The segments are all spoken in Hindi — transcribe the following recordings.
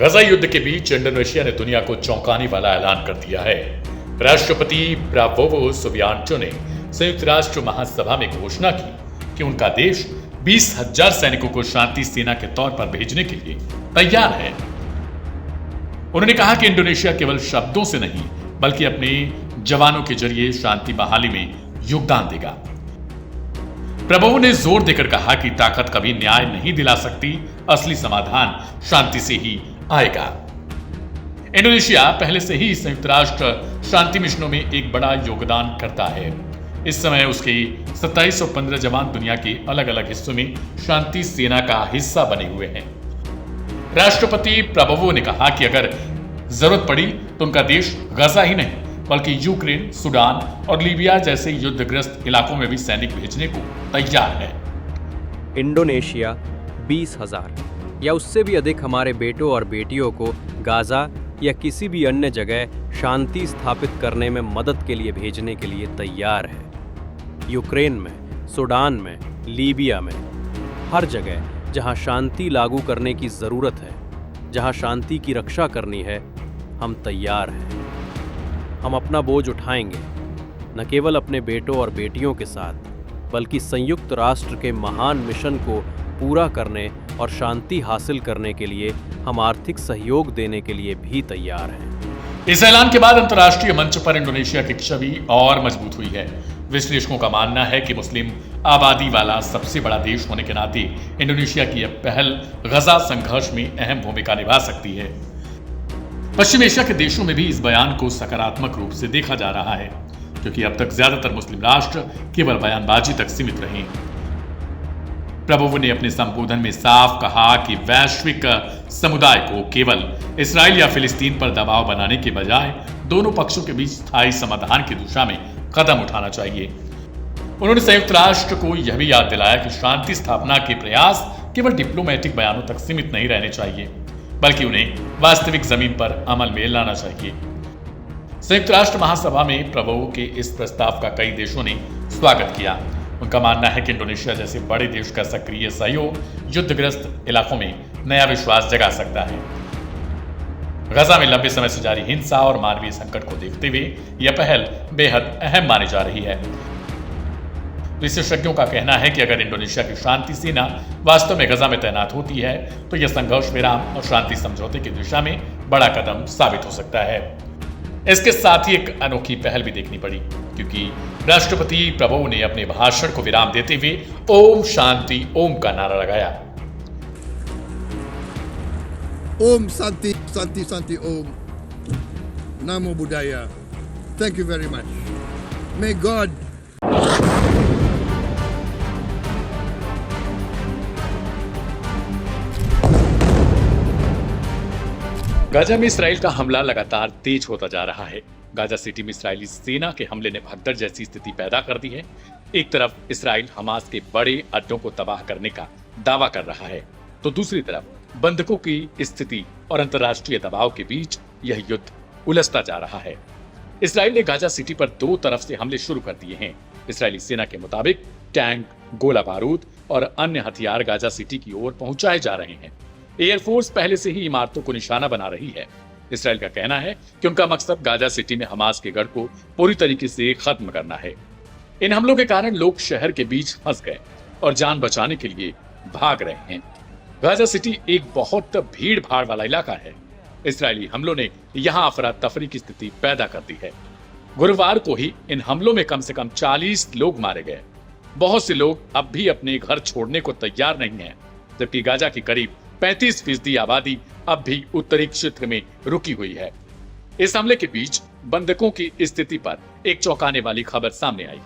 गजा युद्ध के बीच इंडोनेशिया ने दुनिया को चौंकाने वाला ऐलान कर दिया है। राष्ट्रपति प्राबोवो सुबियांटो ने संयुक्त राष्ट्र महासभा में घोषणा की कि उनका देश 20,000 सैनिकों को शांति सेना के तौर पर भेजने के लिए तैयार है। उन्होंने कहा कि इंडोनेशिया केवल शब्दों से नहीं बल्कि अपने जवानों के जरिए शांति बहाली में योगदान देगा। प्रभु ने जोर देकर कहा कि ताकत कभी न्याय नहीं दिला सकती, असली समाधान शांति से ही आएगा। इंडोनेशिया पहले से ही संयुक्त राष्ट्र शांति मिशनों में एक बड़ा योगदान करता है। इस समय उसके 2715 जवान दुनिया के अलग अलग हिस्सों में शांति सेना का हिस्सा बने हुए हैं। राष्ट्रपति प्रबोवो ने कहा कि अगर जरूरत पड़ी तो उनका देश गजा ही नहीं बल्कि यूक्रेन, सूडान और लीबिया जैसे युद्धग्रस्त इलाकों में भी सैनिक भेजने को तैयार है। इंडोनेशिया 20,000 या उससे भी अधिक हमारे बेटों और बेटियों को गाजा या किसी भी अन्य जगह शांति स्थापित करने में मदद के लिए भेजने के लिए तैयार है। यूक्रेन में, सूडान में, लीबिया में, हर जगह जहां शांति लागू करने की ज़रूरत है, जहां शांति की रक्षा करनी है, हम तैयार हैं। हम अपना बोझ उठाएंगे, न केवल अपने बेटों और बेटियों के साथ बल्कि संयुक्त राष्ट्र के महान मिशन को पूरा करने और शांति हासिल करने के लिए हम आर्थिक सहयोग देने के लिए भी तैयार हैं। इस ऐलान के बाद अंतर्राष्ट्रीय मंच पर इंडोनेशिया की छवि और मजबूत हुई है। विश्लेषकों का मानना है कि मुस्लिम आबादी वाला सबसे बड़ा देश होने के नाते इंडोनेशिया की यह पहल गजा संघर्ष में अहम भूमिका निभा सकती है। पश्चिम एशिया के देशों में भी इस बयान को सकारात्मक रूप से देखा जा रहा है, क्योंकि अब तक ज्यादातर मुस्लिम राष्ट्र केवल बयानबाजी तक सीमित रहे। प्रभु ने अपने संबोधन में साफ कहा कि वैश्विक समुदाय को केवल इसराइल या फिलिस्तीन पर दबाव बनाने के बजाय दोनों पक्षों के बीच स्थायी समाधान की दिशा में कदम उठाना चाहिए। उन्होंने संयुक्त राष्ट्र को यह भी याद दिलाया कि शांति स्थापना के प्रयास केवल डिप्लोमेटिक बयानों तक सीमित नहीं रहने चाहिए, बल्कि उन्हें वास्तविक जमीन पर अमल में लाना चाहिए। संयुक्त राष्ट्र महासभा में प्रभु के इस प्रस्ताव का कई देशों ने स्वागत किया। उनका मानना है कि इंडोनेशिया जैसे बड़े देश का सक्रिय सहयोग युद्धग्रस्त इलाकों में नया विश्वास जगा सकता है। गजा में लंबे समय से जारी हिंसा और मानवीय संकट को देखते हुए यह पहल बेहद अहम मानी जा रही है। विशेषज्ञों का कहना है कि अगर इंडोनेशिया की शांति सेना वास्तव में गजा में तैनात होती है तो यह संघर्ष विराम और शांति समझौते की दिशा में बड़ा कदम साबित हो सकता है। इसके साथ ही एक अनोखी पहल भी देखनी पड़ी, क्योंकि राष्ट्रपति प्रभु ने अपने भाषण को विराम देते हुए ओम शांति ओम का नारा लगाया। ओम शांति शांति शांति ओम नमो बुद्धाय। Thank you very much. May God Gaza में इसराइल का हमला लगातार तेज होता जा रहा है। गाजा सिटी में इस्राएली सेना के हमले ने भगदड़ जैसी स्थिति पैदा कर दी है। एक तरफ इसराइल हमास के बड़े अड्डों को तबाह करने का दावा कर रहा है, तो दूसरी तरफ बंधकों की स्थिति और अंतर्राष्ट्रीय दबाव के बीच यह युद्ध उलझता जा रहा है। इसराइल ने गाजा सिटी पर दो तरफ से हमले शुरू कर दिए हैं। इसराइली सेना के मुताबिक टैंक, गोला बारूद और अन्य हथियार गाजा सिटी की ओर पहुंचाए जा रहे हैं। एयरफोर्स पहले से ही इमारतों को निशाना बना रही है। इसराइल का कहना है कि उनका मकसद गाजा सिटी में हमास के गढ़ को पूरी तरीके से खत्म करना है। इन हमलों के कारण लोग शहर के बीच फंस गए और जान बचाने के लिए भाग रहे हैं। गाजा सिटी एक बहुत भीड़ भाड़ वाला इलाका है। इसराइली हमलों ने यहाँ अफरा तफरी की स्थिति पैदा कर दी है। गुरुवार को ही इन हमलों में कम से कम 40 लोग मारे गए। बहुत से लोग अब भी अपने घर छोड़ने को तैयार नहीं है, जबकि गाजा की करीब 35% आबादी अब भी उत्तरी क्षेत्र में रुकी हुई है। इस हमले के बीच बंधकों की स्थिति पर एक चौंकाने वाली खबर सामने आई।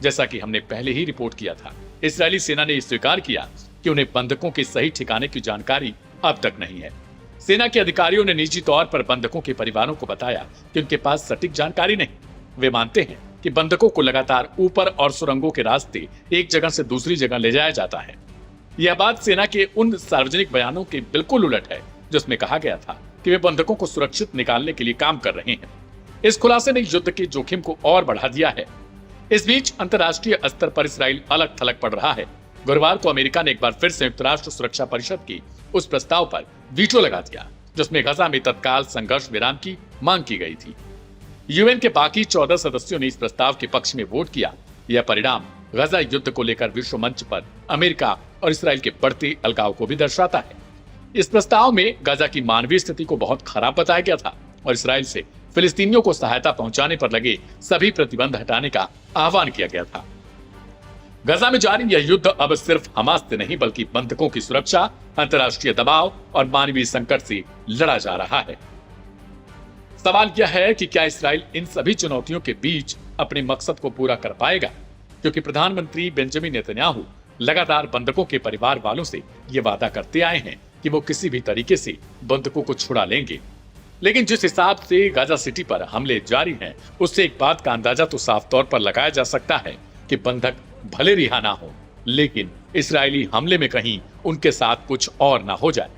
जैसा कि हमने पहले ही रिपोर्ट किया था, इस्राएली सेना ने स्वीकार किया कि उन्हें बंधकों के सही ठिकाने की जानकारी अब तक नहीं है। सेना के अधिकारियों ने निजी तौर पर बंधकों के परिवारों को बताया कि उनके पास सटीक जानकारी नहीं। वे मानते हैं कि बंधकों को लगातार ऊपर और सुरंगों के रास्ते एक जगह से दूसरी जगह ले जाया जाता है। यह बात सेना के उन सार्वजनिक बयानों के बिल्कुल उलट है जिसमें कहा गया था कि वे बंधकों को सुरक्षित निकालने के लिए काम कर रहे हैं। इस खुलासे ने युद्ध के जोखिम को और बढ़ा दिया है। इस बीच अंतर्राष्ट्रीय स्तर पर इसराइल अलग थलग पड़ रहा है। गुरुवार को अमेरिका ने एक बार फिर संयुक्त राष्ट्र सुरक्षा परिषद की उस प्रस्ताव पर वीटो लगा दिया जिसमें गजा में तत्काल संघर्ष विराम की मांग की गई थी। यूएन के बाकी 14 सदस्यों ने इस प्रस्ताव के पक्ष में वोट किया। यह परिणाम गजा युद्ध को लेकर विश्व मंच पर अमेरिका और इसराइल के बढ़ते अलगाव को भी दर्शाता है। इस प्रस्ताव में गजा की मानवीय स्थिति को बहुत खराब बताया गया था और इसराइल से फिलिस्तीनियों को सहायता पहुंचाने पर लगे सभी प्रतिबंध हटाने का आह्वान किया गया था। गजा में जारी यह युद्ध अब सिर्फ हमास से नहीं बल्कि बंधकों की सुरक्षा, अंतर्राष्ट्रीय दबाव और मानवीय संकट से लड़ा जा रहा है। सवाल यह है कि क्या इसराइल इन सभी चुनौतियों के बीच अपने मकसद को पूरा कर पाएगा, क्योंकि प्रधानमंत्री बेंजामिन नेतन्याहू लगातार बंधकों के परिवार वालों से ये वादा करते आए हैं कि वो किसी भी तरीके से बंधकों को छुड़ा लेंगे। लेकिन जिस हिसाब से गाजा सिटी पर हमले जारी हैं, उससे एक बात का अंदाजा तो साफ तौर पर लगाया जा सकता है कि बंधक भले रिहा ना हो, लेकिन इस्राएली हमले में कहीं उनके साथ कुछ और ना हो जाए,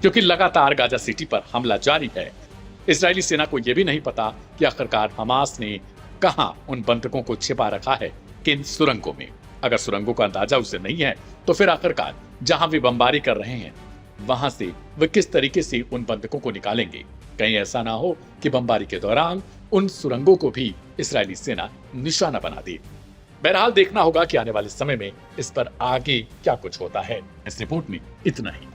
क्योंकि लगातार गाजा सिटी पर हमला जारी है। इस्राएली सेना को यह भी नहीं पता कि आखिरकार हमास ने कहां उन बंधकों को छिपा रखा है, किन सुरंगों में। अगर सुरंगों का अंदाजा उसे नहीं है, तो फिर आखिरकार जहां वे बमबारी कर रहे हैं वहां से वे किस तरीके से उन बंधकों को निकालेंगे। कहीं ऐसा ना हो कि बमबारी के दौरान उन सुरंगों को भी इस्राएली सेना निशाना बना दे। बहरहाल देखना होगा कि आने वाले समय में इस पर आगे क्या कुछ होता है। इस रिपोर्ट में इतना ही।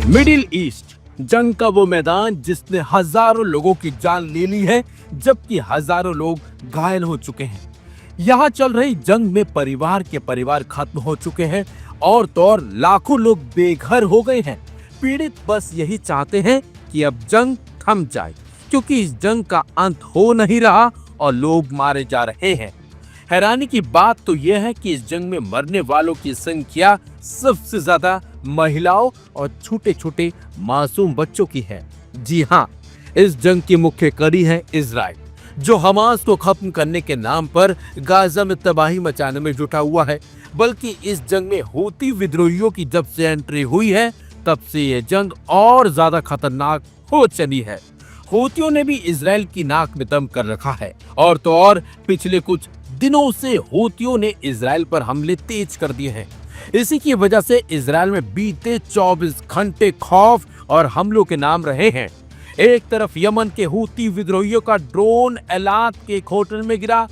मिडिल ईस्ट जंग का वो मैदान जिसने हजारों लोगों की जान ले ली है, जबकि हजारों लोग घायल हो चुके हैं। यहाँ चल रही जंग में परिवार के परिवार खत्म हो चुके हैं और तो और लाखों लोग बेघर हो गए हैं। पीड़ित बस यही चाहते हैं कि अब जंग थम जाए, क्योंकि इस जंग का अंत हो नहीं रहा और लोग मारे जा रहे हैं। हैरानी की बात तो यह है कि इस जंग में मरने वालों की संख्या सबसे ज्यादा महिलाओं और छोटे छोटे मासूम बच्चों की है। जी हाँ, इस जंग की मुख्य कड़ी है इजराइल, जो हमास को खत्म करने के नाम पर गाजा में तबाही मचाने में जुटा हुआ है। बल्कि इस जंग में हूती विद्रोहियों की जब से एंट्री हुई है, तब से ये जंग और ज्यादा खतरनाक हो चली है। हूतियों ने भी इजराइल की नाक में दम कर रखा है और तो और पिछले कुछ दिनों से हूतियों ने इजराइल पर हमले तेज कर दिए हैं। इसी की वजह से इजराइल में बीते 24 घंटे खौफ और हमलों के नाम रहे हैं। एक तरफ यमन के हूती विद्रोहियों का ड्रोन एलात के एक होटल में गिरा,